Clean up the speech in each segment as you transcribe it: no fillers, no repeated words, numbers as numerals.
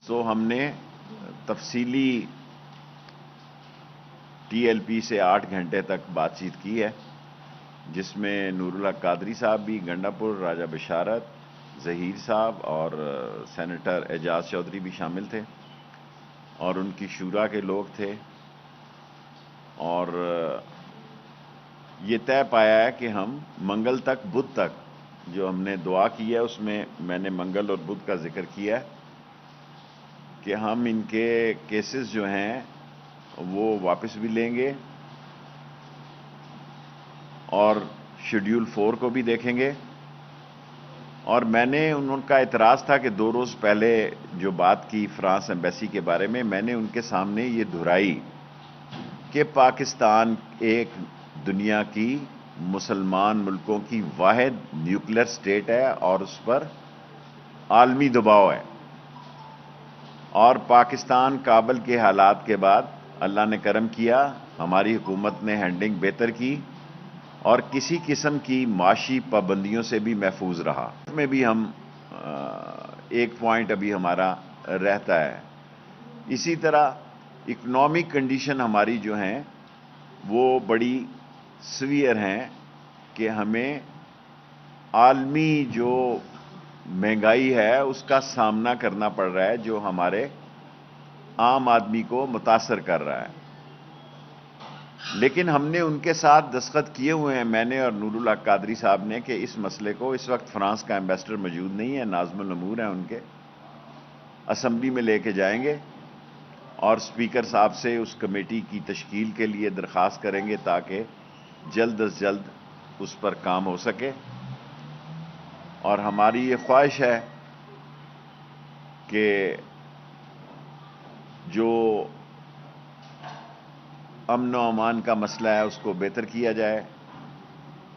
سو ہم نے تفصیلی ٹی ایل پی سے 8 گھنٹے تک بات چیت کی ہے، جس میں نور اللہ قادری صاحب بھی، گنڈا پور راجہ بشارت، ظہیر صاحب اور سینیٹر اعجاز چودھری بھی شامل تھے اور ان کی شورا کے لوگ تھے، اور یہ طے پایا ہے کہ ہم منگل تک بدھ تک جو ہم نے دعا کی ہے، اس میں میں نے منگل اور بدھ کا ذکر کیا ہے کہ ہم ان کے کیسز جو ہیں وہ واپس بھی لیں گے اور شیڈیول 4 کو بھی دیکھیں گے۔ اور میں نے ان کا اعتراض تھا کہ 2 روز پہلے جو بات کی فرانس ایمبیسی کے بارے میں نے ان کے سامنے یہ دہرائی کہ پاکستان ایک دنیا کی مسلمان ملکوں کی واحد نیوکلیر سٹیٹ ہے اور اس پر عالمی دباؤ ہے، اور پاکستان کابل کے حالات کے بعد اللہ نے کرم کیا، ہماری حکومت نے ہینڈلنگ بہتر کی اور کسی قسم کی معاشی پابندیوں سے بھی محفوظ رہا۔ اس میں بھی ہم ایک پوائنٹ ابھی ہمارا رہتا ہے۔ اسی طرح اکنامک کنڈیشن ہماری جو ہیں وہ بڑی سویئر ہیں کہ ہمیں عالمی جو مہنگائی ہے اس کا سامنا کرنا پڑ رہا ہے، جو ہمارے عام آدمی کو متاثر کر رہا ہے۔ لیکن ہم نے ان کے ساتھ دستخط کیے ہوئے ہیں، میں نے اور نور اللہ قادری صاحب نے، کہ اس مسئلے کو، اس وقت فرانس کا ایمبیسڈر موجود نہیں ہے، ناظم الامور ہیں ان کے، اسمبلی میں لے کے جائیں گے اور اسپیکر صاحب سے اس کمیٹی کی تشکیل کے لیے درخواست کریں گے تاکہ جلد از جلد اس پر کام ہو سکے۔ اور ہماری یہ خواہش ہے کہ جو امن و امان کا مسئلہ ہے اس کو بہتر کیا جائے،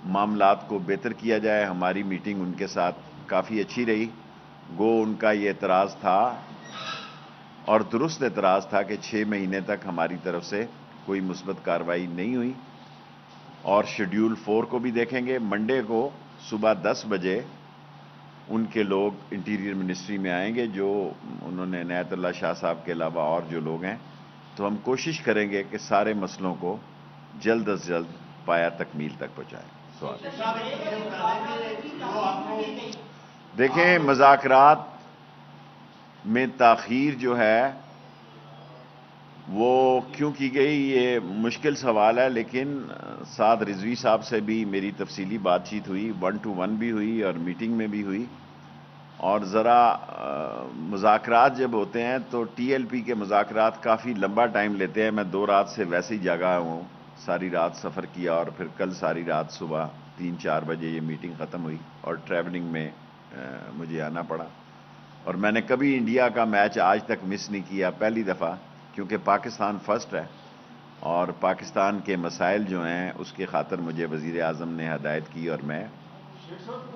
معاملات کو بہتر کیا جائے۔ ہماری میٹنگ ان کے ساتھ کافی اچھی رہی، گو ان کا یہ اعتراض تھا اور درست اعتراض تھا کہ 6 مہینے تک ہماری طرف سے کوئی مثبت کارروائی نہیں ہوئی، اور شیڈیول 4 کو بھی دیکھیں گے۔ منڈے کو صبح 10 بجے ان کے لوگ انٹیریئر منسٹری میں آئیں گے، جو انہوں نے عنایت اللہ شاہ صاحب کے علاوہ اور جو لوگ ہیں، تو ہم کوشش کریں گے کہ سارے مسئلوں کو جلد از جلد پایا تکمیل تک پہنچائیں۔ دیکھیں، مذاکرات میں تاخیر جو ہے وہ کیوں کی گئی، یہ مشکل سوال ہے، لیکن سعد رضوی صاحب سے بھی میری تفصیلی بات چیت ہوئی، 1 to 1 بھی ہوئی اور میٹنگ میں بھی ہوئی، اور ذرا مذاکرات جب ہوتے ہیں تو ٹی ایل پی کے مذاکرات کافی لمبا ٹائم لیتے ہیں۔ میں 2 رات سے ویسے ہی جاگا ہوں، ساری رات سفر کیا اور پھر کل ساری رات صبح 3-4 بجے یہ میٹنگ ختم ہوئی اور ٹریولنگ میں مجھے آنا پڑا، اور میں نے کبھی انڈیا کا میچ آج تک مس نہیں کیا، پہلی دفعہ، کیونکہ پاکستان فرسٹ ہے اور پاکستان کے مسائل جو ہیں اس کے خاطر مجھے وزیر اعظم نے ہدایت کی اور میں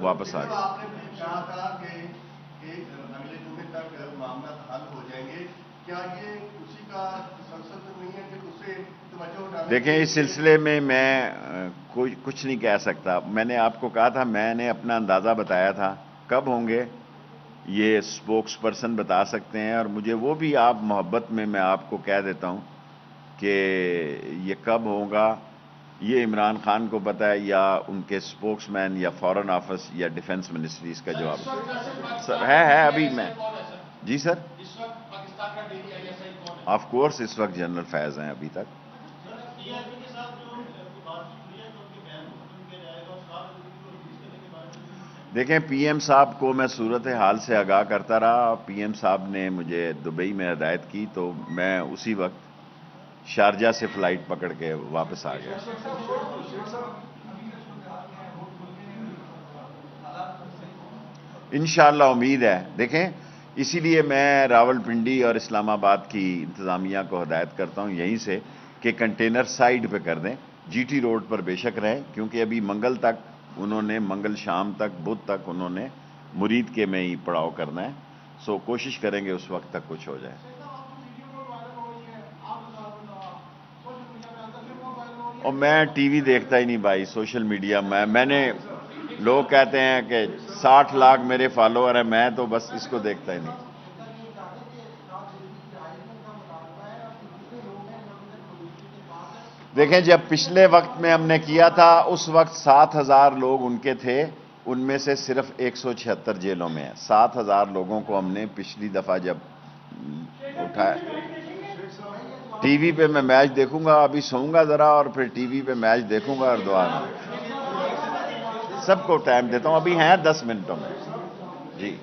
واپس آ گیا۔ آپ نے کہا تھا کہ اگلے جمعے تک معاملات حل ہو جائیں گے، کیا یہ اسی کا تسلسل تو نہیں ہے کہ اسے توجہ اٹھانے؟ دیکھیں، اس سلسلے میں کچھ نہیں کہہ سکتا۔ میں نے آپ کو کہا تھا، میں نے اپنا اندازہ بتایا تھا، کب ہوں گے یہ اسپوکس پرسن بتا سکتے ہیں، اور مجھے وہ بھی آپ محبت میں آپ کو کہہ دیتا ہوں کہ یہ کب ہوگا، یہ عمران خان کو پتہ ہے یا ان کے اسپوکس مین یا فارن آفس یا ڈیفنس منسٹری اس کا جواب سر ہے ابھی میں جی سر آف کورس اس وقت جنرل فیض ہیں ابھی تک۔ دیکھیں، پی ایم صاحب کو میں صورتحال سے آگاہ کرتا رہا، پی ایم صاحب نے مجھے دبئی میں ہدایت کی تو میں اسی وقت شارجہ سے فلائٹ پکڑ کے واپس آ گیا۔ انشاءاللہ امید ہے۔ دیکھیں، اسی لیے میں راول پنڈی اور اسلام آباد کی انتظامیہ کو ہدایت کرتا ہوں یہیں سے کہ کنٹینر سائیڈ پہ کر دیں، جی ٹی روڈ پر بے شک رہیں، کیونکہ ابھی منگل تک انہوں نے، منگل شام تک، بدھ تک انہوں نے مرید کے میں ہی پڑاؤ کرنا ہے، سو کوشش کریں گے اس وقت تک کچھ ہو جائے۔ اور میں ٹی وی دیکھتا ہی نہیں بھائی، سوشل میڈیا میں نے، لوگ کہتے ہیں کہ 60 لاکھ میرے فالوور ہیں، میں تو بس اس کو دیکھتا ہی نہیں۔ دیکھیں جب پچھلے وقت میں ہم نے کیا تھا اس وقت 7,000 لوگ ان کے تھے، ان میں سے صرف 176 جیلوں میں ہیں۔ 7,000 لوگوں کو ہم نے پچھلی دفعہ جب اٹھایا۔ ٹی وی پہ میں میچ دیکھوں گا، ابھی سوؤں گا ذرا اور پھر ٹی وی پہ میچ دیکھوں گا اور دعا میں سب کو ٹائم دیتا ہوں، ابھی ہیں 10 منٹوں میں جی۔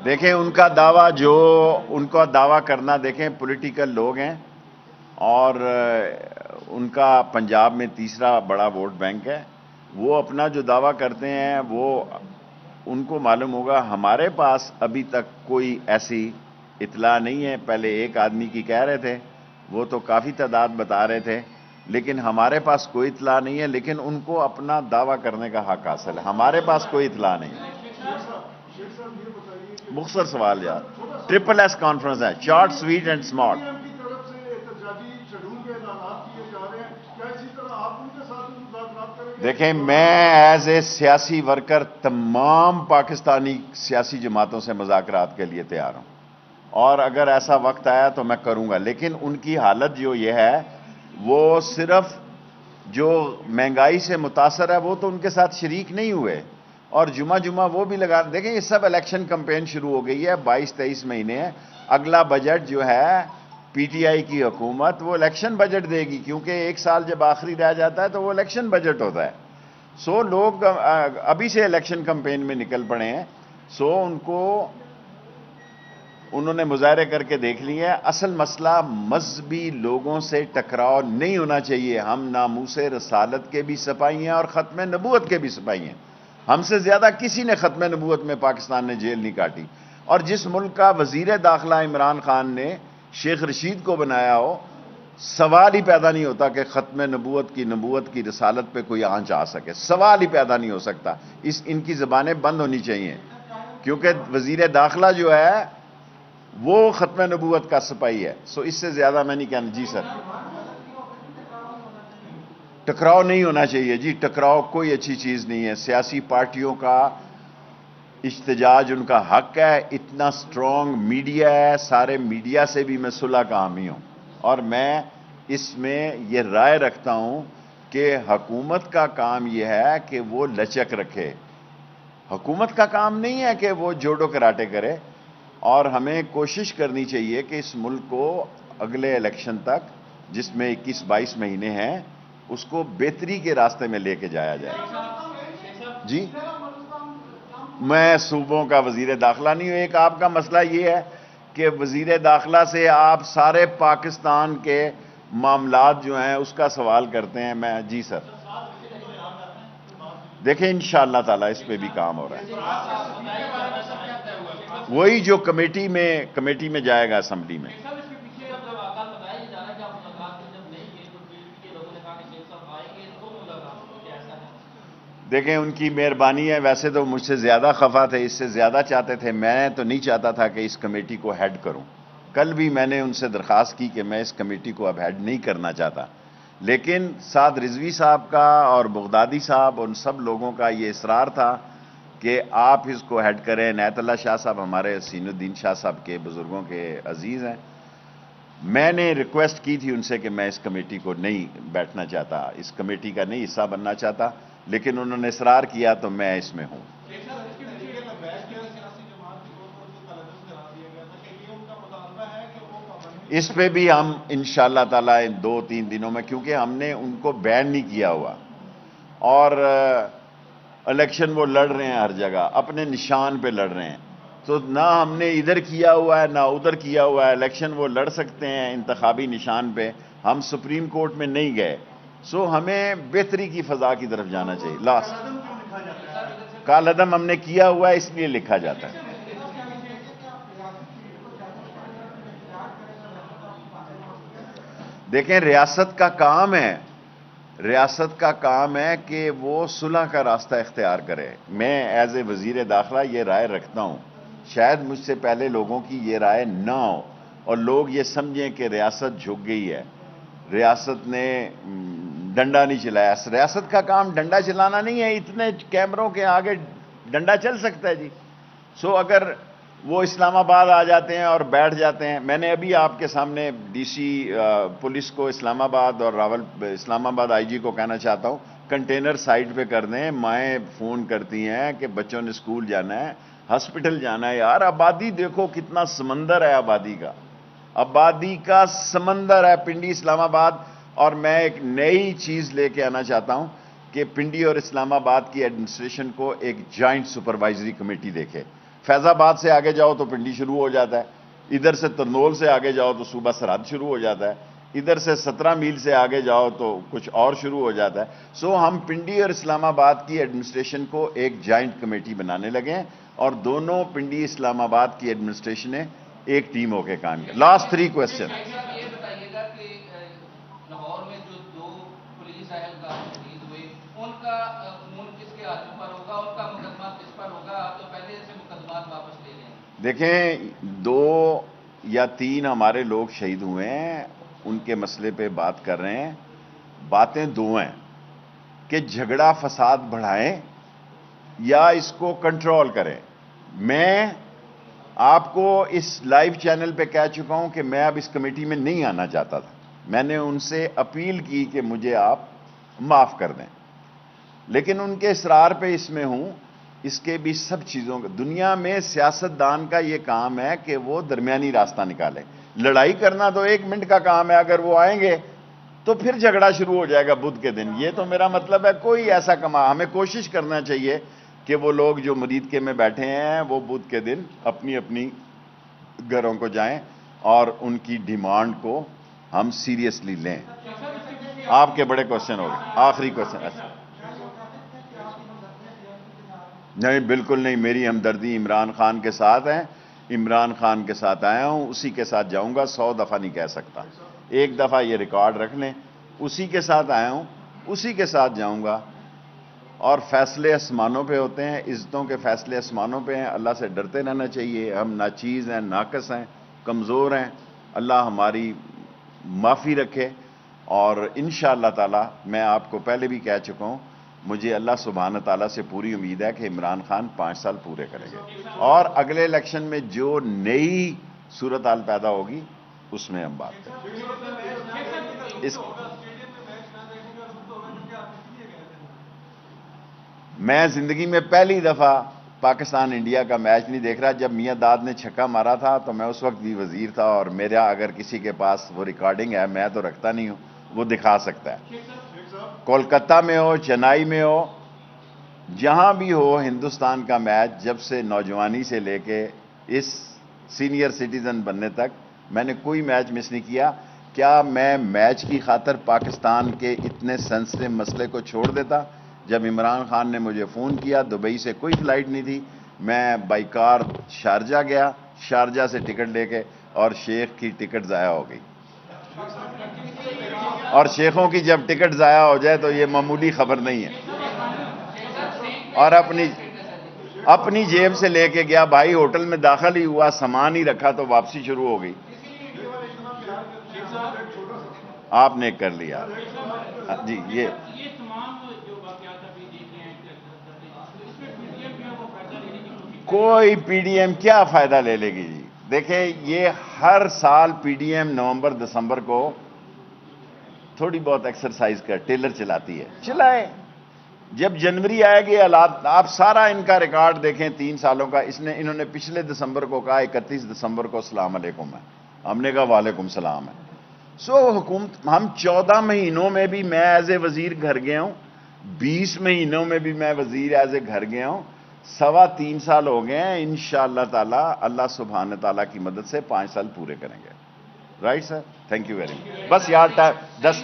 دیکھیں ان کا دعویٰ کرنا، دیکھیں پولیٹیکل لوگ ہیں اور ان کا پنجاب میں تیسرا بڑا ووٹ بینک ہے، وہ اپنا جو دعویٰ کرتے ہیں وہ ان کو معلوم ہوگا۔ ہمارے پاس ابھی تک کوئی ایسی اطلاع نہیں ہے، پہلے ایک آدمی کی کہہ رہے تھے، وہ تو کافی تعداد بتا رہے تھے، لیکن ہمارے پاس کوئی اطلاع نہیں ہے، لیکن ان کو اپنا دعویٰ کرنے کا حق حاصل ہے، ہمارے پاس کوئی اطلاع نہیں ہے۔ مختصر سوال یار، ٹرپل ایس کانفرنس ہے، شارٹ سویٹ اینڈ سمارٹ۔ دیکھیں میں ایز اے سیاسی ورکر تمام پاکستانی سیاسی جماعتوں سے مذاکرات کے لیے تیار ہوں، اور اگر ایسا وقت آیا تو میں کروں گا، لیکن ان کی حالت جو یہ ہے وہ صرف جو مہنگائی سے متاثر ہے وہ تو ان کے ساتھ شریک نہیں ہوئے، اور جمعہ وہ بھی لگا۔ دیکھیں یہ سب الیکشن کمپین شروع ہو گئی ہے، 22-23 مہینے ہیں، اگلا بجٹ جو ہے پی ٹی آئی کی حکومت وہ الیکشن بجٹ دے گی، کیونکہ ایک سال جب آخری رہ جاتا ہے تو وہ الیکشن بجٹ ہوتا ہے۔ سو لوگ ابھی سے الیکشن کمپین میں نکل پڑے ہیں، سو انہوں نے مظاہرے کر کے دیکھ لی ہے۔ اصل مسئلہ مذہبی لوگوں سے ٹکراؤ نہیں ہونا چاہیے، ہم ناموس رسالت کے بھی سپاہی ہیں اور ختم نبوت کے بھی سپاہی ہیں، ہم سے زیادہ کسی نے ختم نبوت میں پاکستان نے جیل نہیں کاٹی، اور جس ملک کا وزیر داخلہ عمران خان نے شیخ رشید کو بنایا ہو، سوال ہی پیدا نہیں ہوتا کہ ختم نبوت کی رسالت پہ کوئی آنچ آ سکے، سوال ہی پیدا نہیں ہو سکتا۔ ان کی زبانیں بند ہونی چاہیے، کیونکہ وزیر داخلہ جو ہے وہ ختم نبوت کا سپاہی ہے۔ سو اس سے زیادہ میں نہیں کہنا۔ جی سر، ٹکراؤ نہیں ہونا چاہیے جی، ٹکراؤ کوئی اچھی چیز نہیں ہے، سیاسی پارٹیوں کا احتجاج ان کا حق ہے، اتنا سٹرونگ میڈیا ہے، سارے میڈیا سے بھی میں صلح کا حامی ہوں، اور میں اس میں یہ رائے رکھتا ہوں کہ حکومت کا کام یہ ہے کہ وہ لچک رکھے، حکومت کا کام نہیں ہے کہ وہ جوڈو کراٹے کرے، اور ہمیں کوشش کرنی چاہیے کہ اس ملک کو اگلے الیکشن تک، جس میں 21-22 مہینے ہیں، اس کو بہتری کے راستے میں لے کے جایا جائے۔ جی میں صوبوں کا وزیر داخلہ نہیں ہوں، ایک آپ کا مسئلہ یہ ہے کہ وزیر داخلہ سے آپ سارے پاکستان کے معاملات جو ہیں اس کا سوال کرتے ہیں۔ میں جی سر، دیکھیں انشاءاللہ تعالی اس پہ بھی کام ہو رہا ہے، وہی جو کمیٹی میں جائے گا اسمبلی میں۔ دیکھیں ان کی مہربانی ہے، ویسے تو مجھ سے زیادہ خفا تھے، اس سے زیادہ چاہتے تھے، میں تو نہیں چاہتا تھا کہ اس کمیٹی کو ہیڈ کروں، کل بھی میں نے ان سے درخواست کی کہ میں اس کمیٹی کو اب ہیڈ نہیں کرنا چاہتا، لیکن سعد رضوی صاحب کا اور بغدادی صاحب ان سب لوگوں کا یہ اصرار تھا کہ آپ اس کو ہیڈ کریں۔ عنایت اللہ شاہ صاحب ہمارے حسین الدین شاہ صاحب کے بزرگوں کے عزیز ہیں، میں نے ریکویسٹ کی تھی ان سے کہ میں اس کمیٹی کو نہیں بیٹھنا چاہتا، اس کمیٹی کا نہیں حصہ بننا چاہتا، لیکن انہوں نے اصرار کیا تو میں اس میں ہوں۔ اس پہ بھی ہم انشاءاللہ تعالی ان 2-3 دنوں میں، کیونکہ ہم نے ان کو بین نہیں کیا ہوا، اور الیکشن وہ لڑ رہے ہیں ہر جگہ، اپنے نشان پہ لڑ رہے ہیں، تو نہ ہم نے ادھر کیا ہوا ہے نہ ادھر کیا ہوا ہے، الیکشن وہ لڑ سکتے ہیں انتخابی نشان پہ، ہم سپریم کورٹ میں نہیں گئے، سو ہمیں بہتری کی فضا کی طرف جانا چاہیے۔ لاسٹ کال عدم ہم نے کیا ہوا ہے، اس لیے لکھا جاتا ہے۔ دیکھیں ریاست کا کام ہے کہ وہ صلح کا راستہ اختیار کرے۔ میں ایز اے وزیر داخلہ یہ رائے رکھتا ہوں، شاید مجھ سے پہلے لوگوں کی یہ رائے نہ ہو اور لوگ یہ سمجھیں کہ ریاست جھک گئی ہے، ریاست نے ڈنڈا نہیں چلایا۔ ریاست کا کام ڈنڈا چلانا نہیں ہے، اتنے کیمروں کے آگے ڈنڈا چل سکتا ہے جی؟ سو اگر وہ اسلام آباد آ جاتے ہیں اور بیٹھ جاتے ہیں. میں نے ابھی آپ کے سامنے ڈی سی پولیس کو اسلام آباد اور اسلام آباد آئی جی کو کہنا چاہتا ہوں کنٹینر سائٹ پہ کر دیں. مائیں فون کرتی ہیں کہ بچوں نے اسکول جانا ہے, ہاسپٹل جانا ہے. یار آبادی دیکھو کتنا سمندر ہے, آبادی کا سمندر ہے پنڈی اسلام آباد. اور میں ایک نئی چیز لے کے آنا چاہتا ہوں کہ پنڈی اور اسلام آباد کی ایڈمنسٹریشن کو ایک جوائنٹ سپروائزری کمیٹی دیکھے. فیض آباد سے آگے جاؤ تو پنڈی شروع ہو جاتا ہے, ادھر سے ترنول سے آگے جاؤ تو صوبہ سرحد شروع ہو جاتا ہے, ادھر سے 17 میل سے آگے جاؤ تو کچھ اور شروع ہو جاتا ہے. سو ہم پنڈی اور اسلام آباد کی ایڈمنسٹریشن کو ایک جوائنٹ کمیٹی بنانے لگے ہیں اور دونوں پنڈی اسلام آباد کی ایڈمنسٹریشنیں ایک ٹیم ہو کے کام کریں. Last 3 question. یہ بتائیے گا کہ لاہور میں جو 2 پولیس اہلکار شہید ہوئے ان کا عموماً کس کے ہاتھوں پر ہوگا, ان کا مقدمہ کس پر ہوگا؟ آپ تو پہلے سے مقدمات واپس لے لیں. دیکھیں 2 یا 3 ہمارے لوگ شہید ہوئے ہیں, ان کے مسئلے پہ بات کر رہے ہیں. باتیں 2 ہیں کہ جھگڑا فساد بڑھائیں یا اس کو کنٹرول کریں. میں آپ کو اس لائیو چینل پہ کہہ چکا ہوں کہ میں اب اس کمیٹی میں نہیں آنا چاہتا تھا. میں نے ان سے اپیل کی کہ مجھے آپ معاف کر دیں, لیکن ان کے اصرار پہ اس میں ہوں. اس کے بھی سب چیزوں کا دنیا میں سیاستدان کا یہ کام ہے کہ وہ درمیانی راستہ نکالے. لڑائی کرنا تو 1 منٹ کا کام ہے, اگر وہ آئیں گے تو پھر جھگڑا شروع ہو جائے گا بدھ کے دن. یہ تو میرا مطلب ہے کوئی ایسا ہمیں کوشش کرنا چاہیے کہ وہ لوگ جو مریدکے میں بیٹھے ہیں وہ بدھ کے دن اپنی اپنی گھروں کو جائیں اور ان کی ڈیمانڈ کو ہم سیریسلی لیں. آپ کے بڑے کوشچن ہو گئے. آخری کوشچن. نہیں بالکل نہیں, میری ہمدردی عمران خان کے ساتھ ہے. عمران خان کے ساتھ آیا ہوں, اسی کے ساتھ جاؤں گا. 100 دفعہ نہیں کہہ سکتا, 1 دفعہ یہ ریکارڈ رکھ لیں. اسی کے ساتھ آیا ہوں, اسی کے ساتھ جاؤں گا. اور فیصلے آسمانوں پہ ہوتے ہیں, عزتوں کے فیصلے آسمانوں پہ ہیں. اللہ سے ڈرتے رہنا چاہیے. ہم ناچیز ہیں, ناقص ہیں, کمزور ہیں. اللہ ہماری معافی رکھے. اور انشاءاللہ تعالی میں آپ کو پہلے بھی کہہ چکا ہوں, مجھے اللہ سبحانہ تعالیٰ سے پوری امید ہے کہ عمران خان 5 سال پورے کریں گے, اور اگلے الیکشن میں جو نئی صورتحال پیدا ہوگی اس میں ہم بات کریں. میں زندگی میں پہلی دفعہ پاکستان انڈیا کا میچ نہیں دیکھ رہا. جب میاں داد نے چھکا مارا تھا تو میں اس وقت بھی وزیر تھا, اور میرا اگر کسی کے پاس وہ ریکارڈنگ ہے, میں تو رکھتا نہیں ہوں, وہ دکھا سکتا ہے. کولکتہ میں ہو, چنئی میں ہو, جہاں بھی ہو, ہندوستان کا میچ جب سے نوجوانی سے لے کے اس سینئر سٹیزن بننے تک میں نے کوئی میچ مس نہیں کیا. کیا میں میچ کی خاطر پاکستان کے اتنے سینسٹیو مسئلے کو چھوڑ دیتا؟ جب عمران خان نے مجھے فون کیا, دبئی سے کوئی فلائٹ نہیں تھی, میں بائی کار شارجہ گیا, شارجہ سے ٹکٹ لے کے, اور شیخ کی ٹکٹ ضائع ہو گئی. اور شیخوں کی جب ٹکٹ ضائع ہو جائے تو یہ معمولی خبر نہیں ہے. اور اپنی جیب سے لے کے گیا بھائی, ہوٹل میں داخل ہی ہوا, سامان ہی رکھا تو واپسی شروع ہو گئی. آپ نے کر لیا جی. یہ کوئی پی ڈی ایم کیا فائدہ لے لے گی جی. دیکھیں یہ ہر سال پی ڈی ایم نومبر دسمبر کو تھوڑی بہت ایکسرسائز کر ٹیلر چلاتی ہے, چلائے. جب جنوری آئے گی حالات, آپ سارا ان کا ریکارڈ دیکھیں 3 سالوں کا. انہوں نے پچھلے دسمبر کو کہا 31 دسمبر کو السلام علیکم ہے, ہم نے کہا وعلیکم السلام ہے. سو حکومت, ہم 14 مہینوں میں بھی میں ایز اے وزیر گھر گیا ہوں, 20 مہینوں میں بھی میں وزیر ایز اے گھر گیا ہوں. 3.25 سال ہو گئے ہیں. انشاءاللہ تعالی اللہ سبحانہ تعالیٰ کی مدد سے 5 سال پورے کریں گے. Right sir, thank you very much. بس یار 10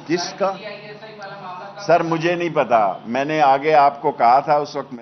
کس کا سر مجھے نہیں پتا, میں نے آگے آپ کو کہا تھا اس وقت.